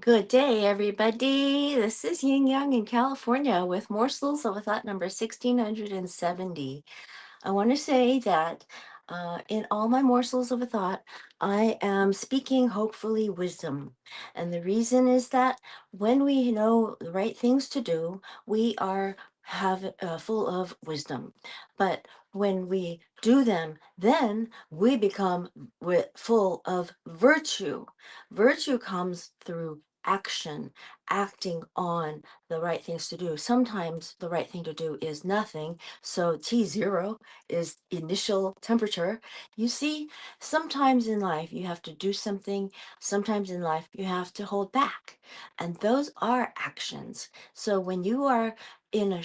Good day, everybody. This is Yin Yang in California with morsels of a thought number 1670. I want to say that in all my morsels of a thought, I am speaking hopefully wisdom. And the reason is that when we know the right things to do, we are have full of wisdom. But when we do them, then we become full of virtue. Virtue comes through action, acting on the right things to do. Sometimes the right thing to do is nothing. So T0 is initial temperature. You see, sometimes in life you have to do something, sometimes in life you have to hold back, and those are actions. So when you are in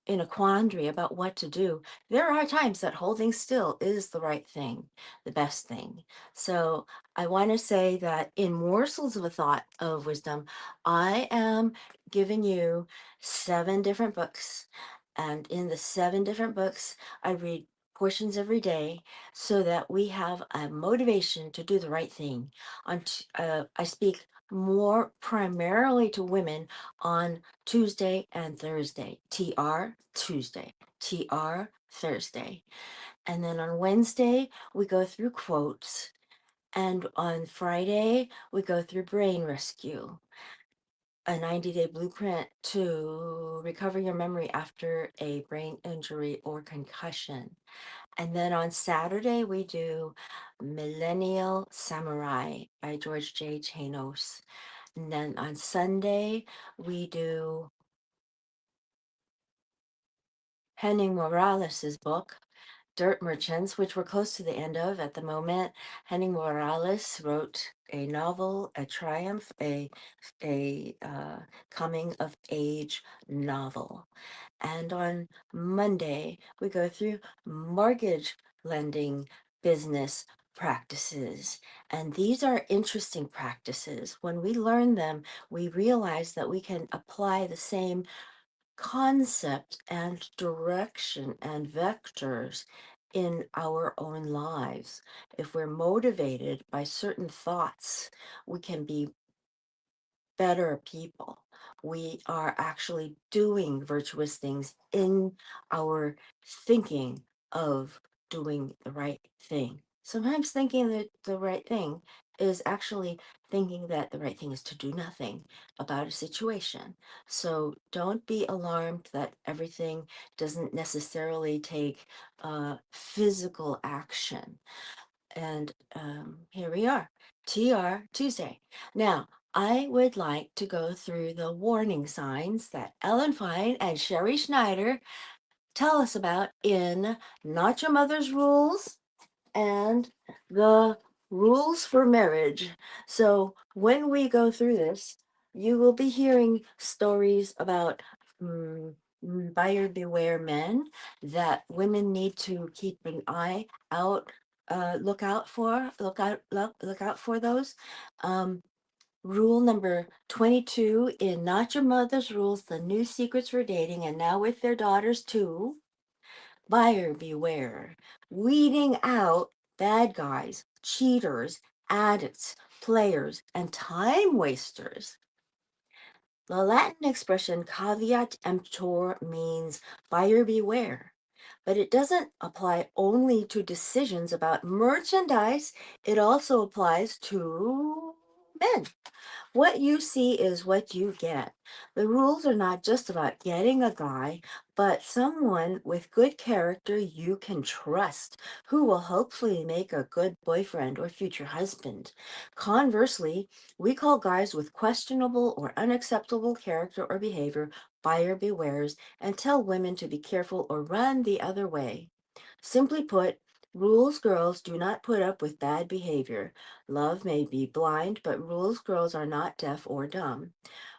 in a quandary about what to do, there are times that holding still is the right thing, the best thing. So I want to say that in morsels of a thought of wisdom, I am giving you 7 different books, and in the 7 different books, I read portions every day so that we have a motivation to do the right thing. I speak more primarily to women on Tuesday and Thursday. TR Tuesday, TR Thursday. And then on Wednesday, we go through quotes. And on Friday, we go through Brain Rescue, a 90-day blueprint to recover your memory after a brain injury or concussion. And then on Saturday, we do Millennial Samurai by George J. Chanos. And then on Sunday, we do Henning Morales's book, Dirt Merchants, which we're close to the end of at the moment. Henning Morales wrote a novel, a triumph, a coming of age novel. And on Monday, we go through mortgage lending business practices. And these are interesting practices. When we learn them, we realize that we can apply the same concept and direction and vectors in our own lives. If we're motivated by certain thoughts, we can be better people. We are actually doing virtuous things in our thinking of doing the right thing. Sometimes thinking that the right thing is actually thinking that the right thing is to do nothing about a situation. So don't be alarmed that everything doesn't necessarily take physical action. And here we are, TR Tuesday. Now, I would like to go through the warning signs that Ellen Fein and Sherrie Schneider tell us about in Not Your Mother's Rules and the Rules for Marriage. So when we go through this, you will be hearing stories about buyer beware men that women need to keep an eye out, look out for those. Um, Rule number 22 in Not Your Mother's Rules, the new secrets for dating, and now with their daughters too. Buyer beware, weeding out bad guys, cheaters, addicts, players, and time wasters. The Latin expression caveat emptor means buyer beware, but it doesn't apply only to decisions about merchandise, it also applies to men. What you see is what you get. The rules are not just about getting a guy, but someone with good character you can trust, who will hopefully make a good boyfriend or future husband. Conversely, we call guys with questionable or unacceptable character or behavior buyer bewares and tell women to be careful or run the other way. Simply put, rules girls do not put up with bad behavior. Love may be blind, but rules girls are not deaf or dumb.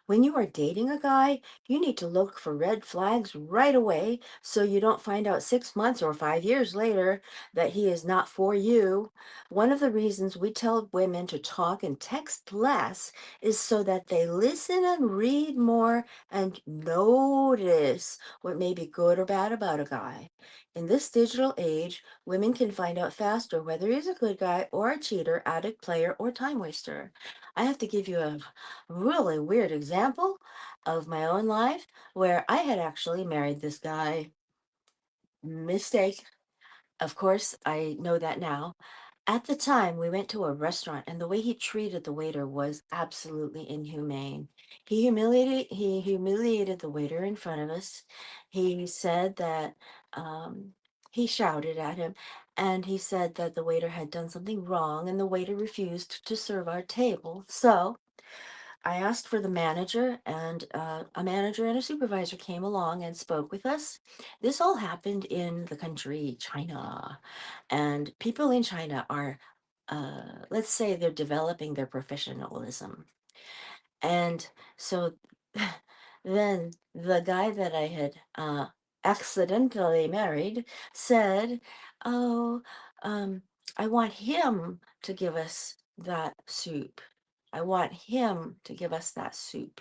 When you are dating a guy, you need to look for red flags right away so you don't find out 6 months or 5 years later that he is not for you. One of the reasons we tell women to talk and text less is so that they listen and read more and notice what may be good or bad about a guy. In this digital age, women can find out faster whether he's a good guy or a cheater, addict, player, or time waster. I have to give you a really weird example of my own life where I had actually married this guy. Mistake. Of course, I know that now. At the time, we went to a restaurant, and the way he treated the waiter was absolutely inhumane. He humiliated the waiter in front of us. He said that he shouted at him, and he said that the waiter had done something wrong, and the waiter refused to serve our table. So I asked for the manager, and a manager and a supervisor came along and spoke with us. This all happened in the country China, and people in China are, let's say, they're developing their professionalism. And so then the guy that I had accidentally married said, "Oh, um, I want him to give us that soup. I want him to give us that soup."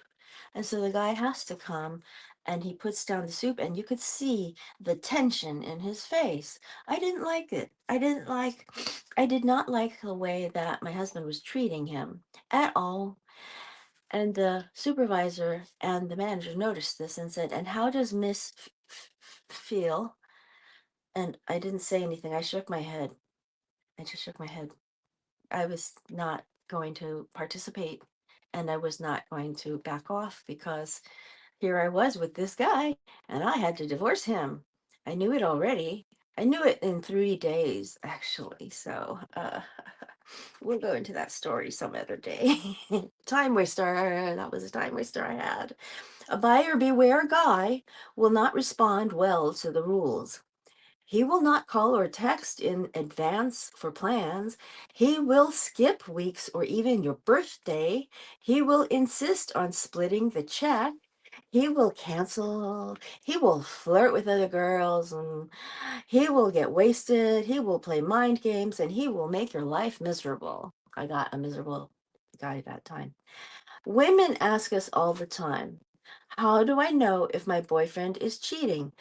And so the guy has to come and he puts down the soup, and you could see the tension in his face. I didn't like it. I did not like the way that my husband was treating him at all. And the supervisor and the manager noticed this and said, "And how does Miss feel?" And I didn't say anything. I shook my head. I just shook my head. I was not going to participate, and I was not going to back off because here I was with this guy and I had to divorce him. I knew it already. I knew it in 3 days, actually. So we'll go into that story some other day. Time waster. That was a time waster I had. A buyer beware guy will not respond well to the rules. He will not call or text in advance for plans. He will skip weeks or even your birthday. He will insist on splitting the check. He will cancel. He will flirt with other girls, and he will get wasted. He will play mind games, and he will make your life miserable. I got a miserable guy that time. Women ask us all the time, "How do I know if my boyfriend is cheating?"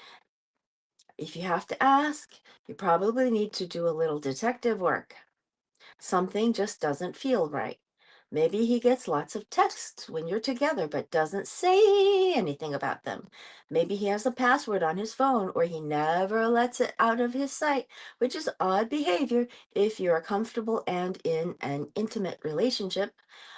If you have to ask, you probably need to do a little detective work. Something just doesn't feel right. Maybe he gets lots of texts when you're together but doesn't say anything about them. Maybe he has a password on his phone or he never lets it out of his sight, which is odd behavior if you're comfortable and in an intimate relationship.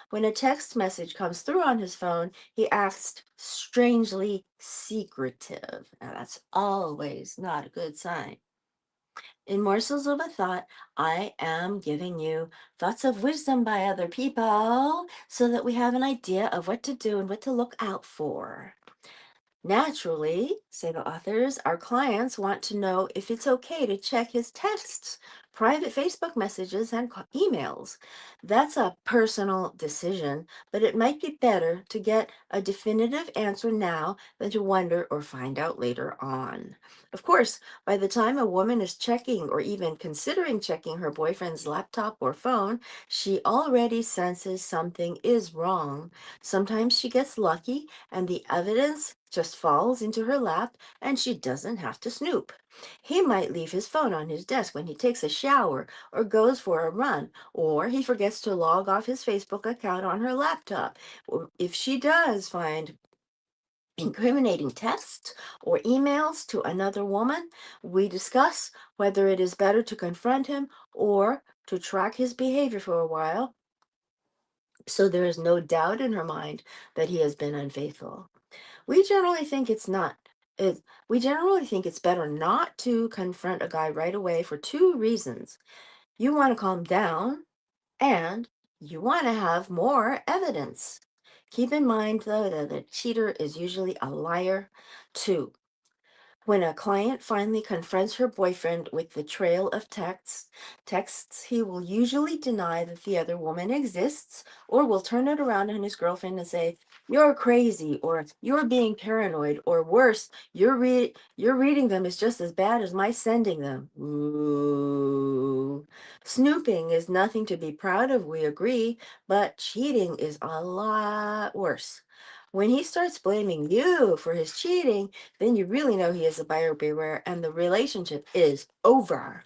When a text message comes through on his phone, he acts strangely secretive. And that's always not a good sign. In Morsels of a Thought, I am giving you thoughts of wisdom by other people so that we have an idea of what to do and what to look out for. Naturally, say the authors, our clients want to know if it's okay to check his texts, private Facebook messages, and emails. That's a personal decision, but it might be better to get a definitive answer now than to wonder or find out later on. Of course, by the time a woman is checking or even considering checking her boyfriend's laptop or phone, she already senses something is wrong. Sometimes she gets lucky and the evidence just falls into her lap and she doesn't have to snoop. He might leave his phone on his desk when he takes a shower or goes for a run, or he forgets to log off his Facebook account on her laptop. Or if she does find incriminating texts or emails to another woman, we discuss whether it is better to confront him or to track his behavior for a while so there is no doubt in her mind that he has been unfaithful. We generally think it's not. We generally think it's better not to confront a guy right away for two reasons. You want to calm down and you want to have more evidence. Keep in mind, though, that a cheater is usually a liar, too. When a client finally confronts her boyfriend with the trail of texts, he will usually deny that the other woman exists or will turn it around on his girlfriend and say, "You're crazy," or "You're being paranoid," or worse, "Your reading them is just as bad as my sending them." Ooh. Snooping is nothing to be proud of, we agree, but cheating is a lot worse. When he starts blaming you for his cheating, then you really know he is a buyer beware and the relationship is over.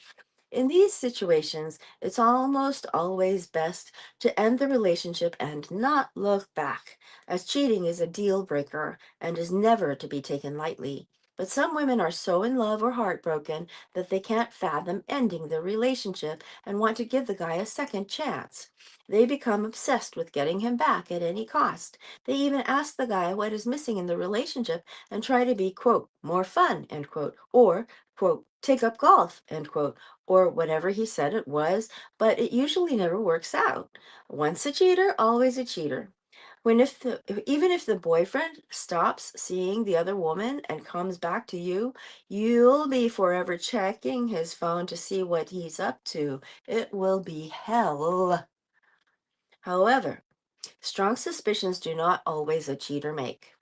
In these situations, it's almost always best to end the relationship and not look back, as cheating is a deal breaker and is never to be taken lightly. But some women are so in love or heartbroken that they can't fathom ending the relationship and want to give the guy a second chance. They become obsessed with getting him back at any cost. They even ask the guy what is missing in the relationship and try to be, quote, more fun, end quote, or, quote, take up golf, end quote, or whatever he said it was, but it usually never works out. Once a cheater, always a cheater. Even if the boyfriend stops seeing the other woman and comes back to you, you'll be forever checking his phone to see what he's up to. It will be hell. However, strong suspicions do not always a cheater make.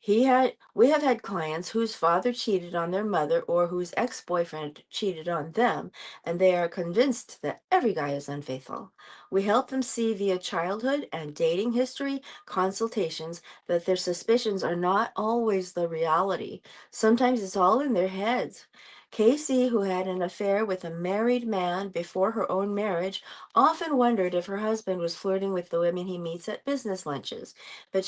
We have had clients whose father cheated on their mother or whose ex-boyfriend cheated on them, and they are convinced that every guy is unfaithful. We help them see via childhood and dating history consultations that their suspicions are not always the reality. Sometimes it's all in their heads. Casey, who had an affair with a married man before her own marriage, often wondered if her husband was flirting with the women he meets at business lunches, but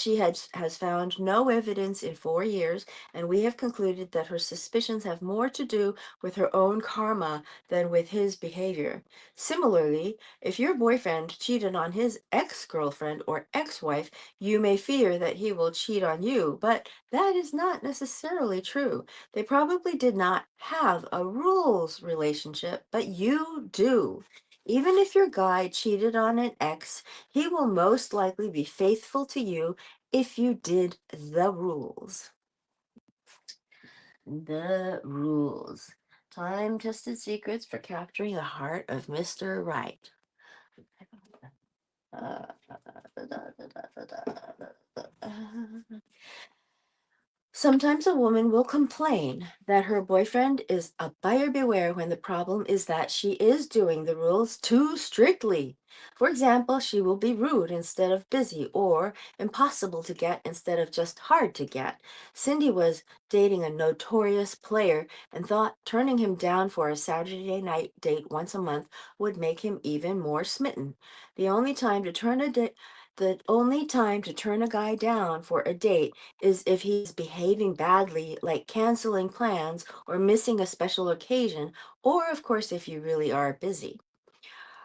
has found no evidence in 4 years, and we have concluded that her suspicions have more to do with her own karma than with his behavior. Similarly, if your boyfriend cheated on his ex-girlfriend or ex-wife, you may fear that he will cheat on you, but that is not necessarily true. They probably did not have a rules relationship, but you do. Even if your guy cheated on an ex, he will most likely be faithful to you if you did the rules. The rules. Time-tested secrets for capturing the heart of Mr. Right. Uh, Sometimes a woman will complain that her boyfriend is a buyer beware when the problem is that she is doing the rules too strictly. For example, she will be rude instead of busy or impossible to get instead of just hard to get. Cindy was dating a notorious player and thought turning him down for a Saturday night date once a month would make him even more smitten. The only time to turn a date the only time to turn a guy down for a date is if he's behaving badly, like canceling plans or missing a special occasion, or of course, if you really are busy.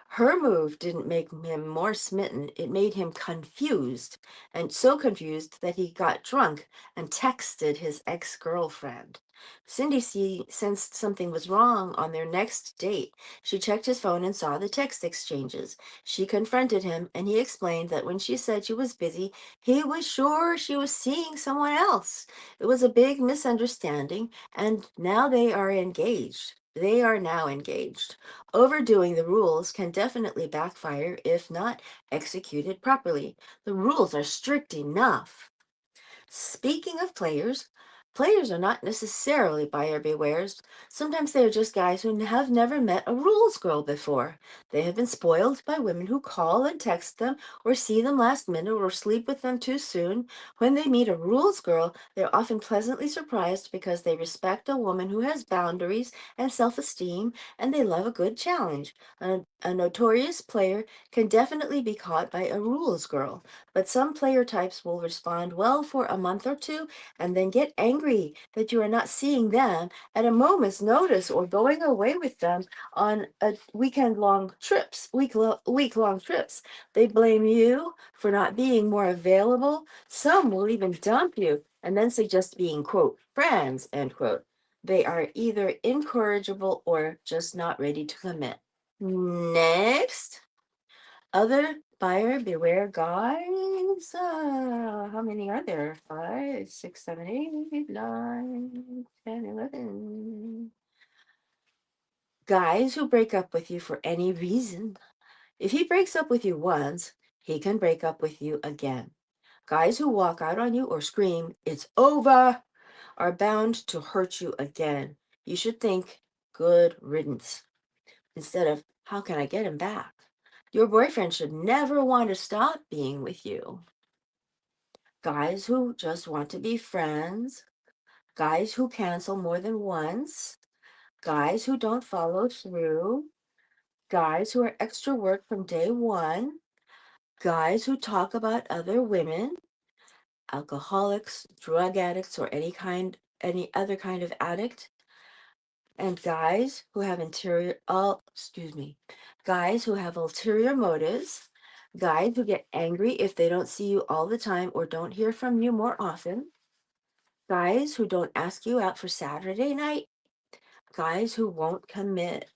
Her move didn't make him more smitten, it made him confused, and so confused that he got drunk and texted his ex-girlfriend. Sensed something was wrong on their next date. She checked his phone and saw the text exchanges. She confronted him, and he explained that when she said she was busy, he was sure she was seeing someone else. It was a big misunderstanding, and now they are engaged. They are now engaged. Overdoing the rules can definitely backfire if not executed properly. The rules are strict enough. Speaking of players, players are not necessarily buyer bewares. Sometimes they are just guys who have never met a rules girl before. They have been spoiled by women who call and text them or see them last minute or sleep with them too soon. When they meet a rules girl, they're often pleasantly surprised because they respect a woman who has boundaries and self-esteem, and they love a good challenge. A notorious player can definitely be caught by a rules girl, but some player types will respond well for a month or two and then get angry that you are not seeing them at a moment's notice or going away with them on a week long trips. They blame you for not being more available. Some will even dump you and then suggest being, quote, friends, end quote. They are either incorrigible or just not ready to commit. Next. Other buyer beware guys. How many are there? 5, 6, 7, 8, 9, 10, 11. Guys who break up with you for any reason. If he breaks up with you once, he can break up with you again. Guys who walk out on you or scream, "It's over," are bound to hurt you again. You should think, good riddance, instead of, how can I get him back? Your boyfriend should never want to stop being with you. Guys who just want to be friends, guys who cancel more than once, guys who don't follow through, guys who are extra work from day one, guys who talk about other women, alcoholics, drug addicts, or any other kind of addict, and guys who have ulterior motives, guys who get angry if they don't see you all the time or don't hear from you more often, guys who don't ask you out for Saturday night, guys who won't commit.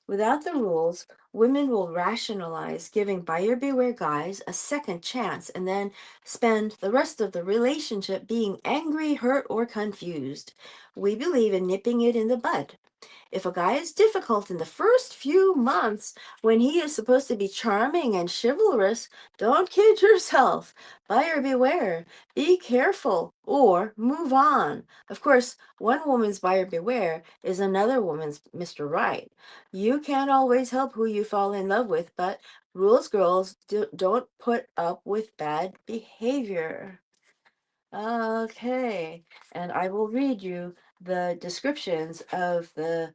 Without the rules, women will rationalize giving buyer beware guys a second chance and then spend the rest of the relationship being angry, hurt, or confused. We believe in nipping it in the bud. If a guy is difficult in the first few months when he is supposed to be charming and chivalrous, don't kid yourself. Buyer beware. Be careful or move on. Of course, one woman's buyer beware is another woman's Mr. Right. You can't always help who you fall in love with, but rules girls don't put up with bad behavior. Okay, and I will read you the descriptions of the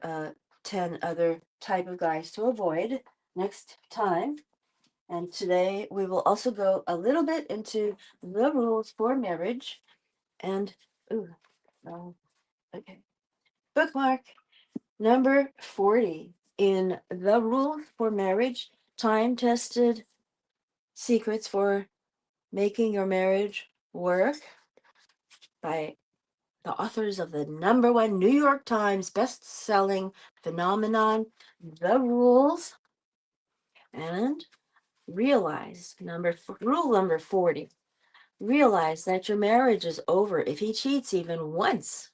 uh, 10 other type of guys to avoid next time. And today we will also go a little bit into the rules for marriage. And, ooh, no, okay. Bookmark number 40 in the rules for marriage, time tested secrets for making your marriage work by the authors of the #1 New York Times best-selling phenomenon, The Rules, and rule number 40. Realize that your marriage is over if he cheats even once.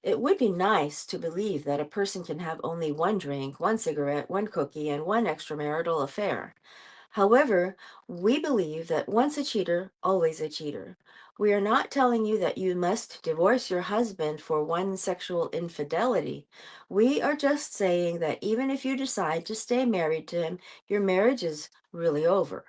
It would be nice to believe that a person can have only one drink, one cigarette, one cookie, and one extramarital affair. However, we believe that once a cheater, always a cheater. We are not telling you that you must divorce your husband for one sexual infidelity. We are just saying that even if you decide to stay married to him, your marriage is really over.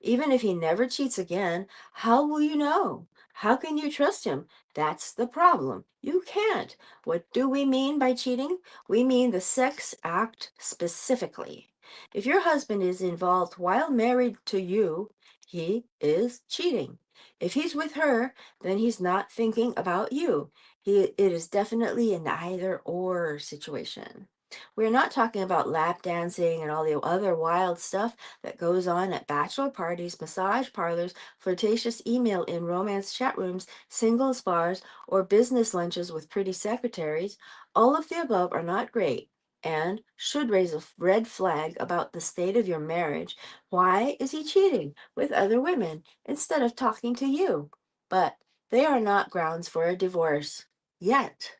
Even if he never cheats again, how will you know? How can you trust him? That's the problem. You can't. What do we mean by cheating? We mean the sex act specifically. If your husband is involved while married to you, he is cheating. If he's with her, then he's not thinking about you. It is definitely an either or situation. We're not talking about lap dancing and all the other wild stuff that goes on at bachelor parties, massage parlors, flirtatious email in romance chat rooms, singles bars, or business lunches with pretty secretaries. All of the above are not great and should raise a red flag about the state of your marriage. Why is he cheating with other women instead of talking to you? But they are not grounds for a divorce yet.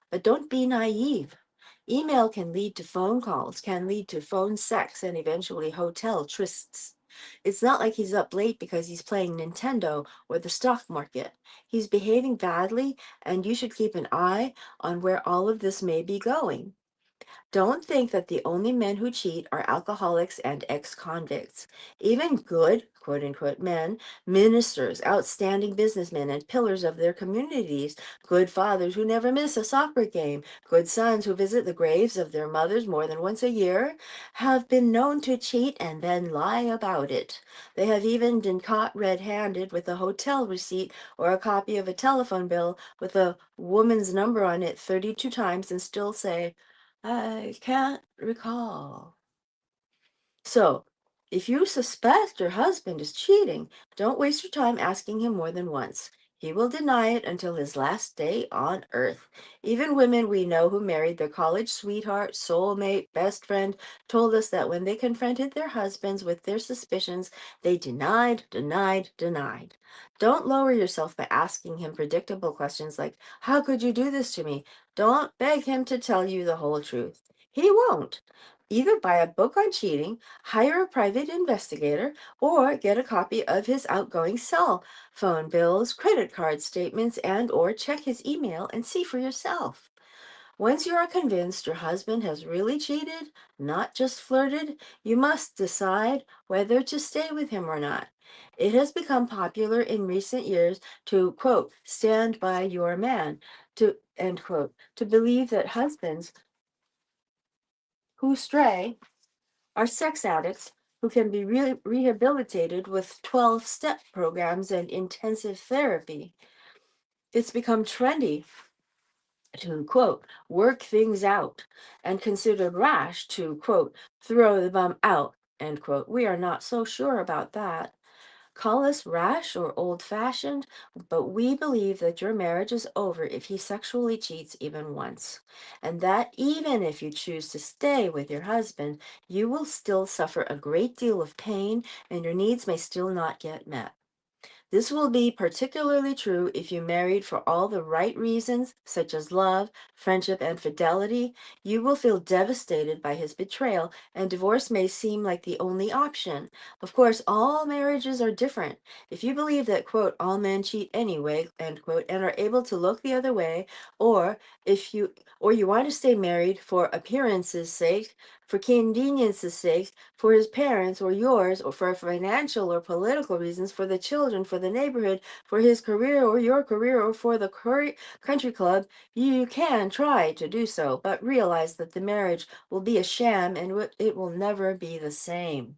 But don't be naive. Email can lead to phone calls, can lead to phone sex, and eventually hotel trysts. It's not like he's up late because he's playing Nintendo or the stock market. He's behaving badly, and you should keep an eye on where all of this may be going. Don't think that the only men who cheat are alcoholics and ex-convicts. Even good, quote unquote, men, ministers, outstanding businessmen, and pillars of their communities, good fathers who never miss a soccer game, good sons who visit the graves of their mothers more than once a year, have been known to cheat and then lie about it. They have even been caught red-handed with a hotel receipt or a copy of a telephone bill with a woman's number on it 32 times and still say, I can't recall. So, if you suspect your husband is cheating, don't waste your time asking him more than once. He will deny it until his last day on earth. Even women we know who married their college sweetheart, soulmate, best friend told us that when they confronted their husbands with their suspicions, they denied, denied, denied. Don't lower yourself by asking him predictable questions like, how could you do this to me? Don't beg him to tell you the whole truth. He won't. Either buy a book on cheating, hire a private investigator, or get a copy of his outgoing cell phone bills, credit card statements, and or check his email and see for yourself. Once you are convinced your husband has really cheated, not just flirted, you must decide whether to stay with him or not. It has become popular in recent years to, quote, stand by your man, to end quote, to believe that husbands who stray are sex addicts who can be rehabilitated with 12-step programs and intensive therapy. It's become trendy to, quote, work things out, and considered rash to, quote, throw the bum out, end quote. We are not so sure about that. Call us rash or old fashioned, but we believe that your marriage is over if he sexually cheats even once. And that even if you choose to stay with your husband, you will still suffer a great deal of pain and your needs may still not get met. This will be particularly true if you married for all the right reasons, such as love, friendship, and fidelity. You will feel devastated by his betrayal, and divorce may seem like the only option. Of course, all marriages are different. If you believe that, quote, all men cheat anyway, end quote, and are able to look the other way, or if you or you want to stay married for appearance's sake, for convenience's sake, for his parents or yours, or for financial or political reasons, for the children, for the neighborhood, for his career or your career, or for the country club, you can try to do so, but realize that the marriage will be a sham and it will never be the same.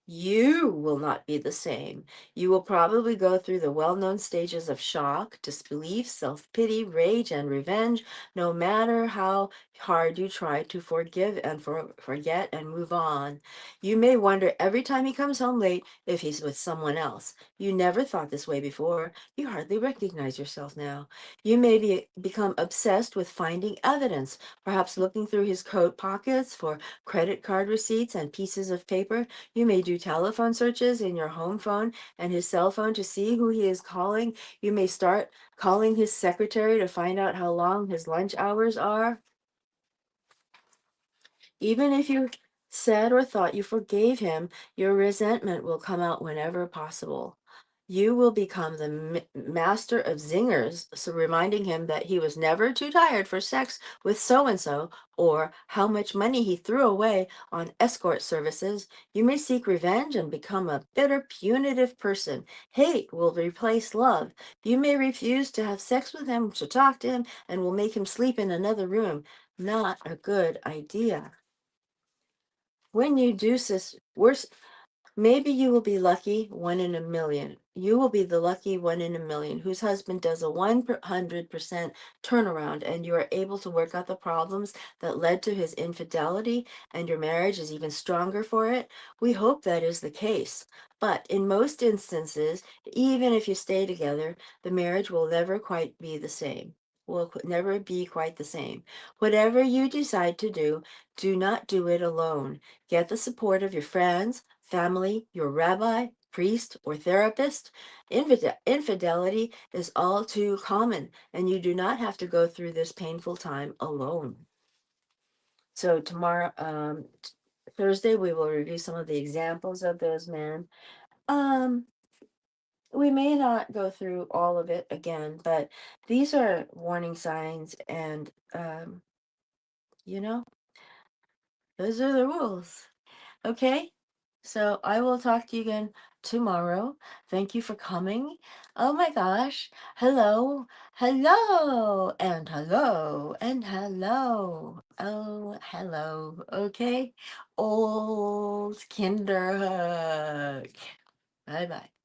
You will not be the same. You will probably go through the well-known stages of shock, disbelief, self-pity, rage, and revenge, no matter how hard you try to forgive and forget and move on. You may wonder every time he comes home late if he's with someone else. You never thought this way before. You hardly recognize yourself now. You may become obsessed with finding evidence, perhaps looking through his coat pockets for credit card receipts and pieces of paper. You may do telephone searches in your home phone and his cell phone to see who he is calling. You may start calling his secretary to find out how long his lunch hours are. Even if you said or thought you forgave him, your resentment will come out whenever possible. You will become the master of zingers, so reminding him that he was never too tired for sex with so and so, or how much money he threw away on escort services. You may seek revenge and become a bitter, punitive person. Hate will replace love. You may refuse to have sex with him, to talk to him, and will make him sleep in another room. Not a good idea. When you do this, maybe you will be lucky one in a million. You will be the lucky one in a million whose husband does a 100% turnaround and you are able to work out the problems that led to his infidelity and your marriage is even stronger for it. We hope that is the case. But in most instances, even if you stay together, the marriage will never quite be the same. Will never be quite the same. Whatever you decide to do not do it alone. Get the support of your friends, family, your rabbi, priest, or therapist. Infidelity is all too common, and you do not have to go through this painful time alone. So tomorrow, Thursday, we will review some of the examples of those men. Um, we may not go through all of it again, but these are warning signs, and you know, those are the rules. Okay? So I will talk to you again tomorrow. Thank you for coming. Oh my gosh. Hello. Hello. And hello. And hello. Oh, hello. Okay. Old Kinder hug. Bye bye.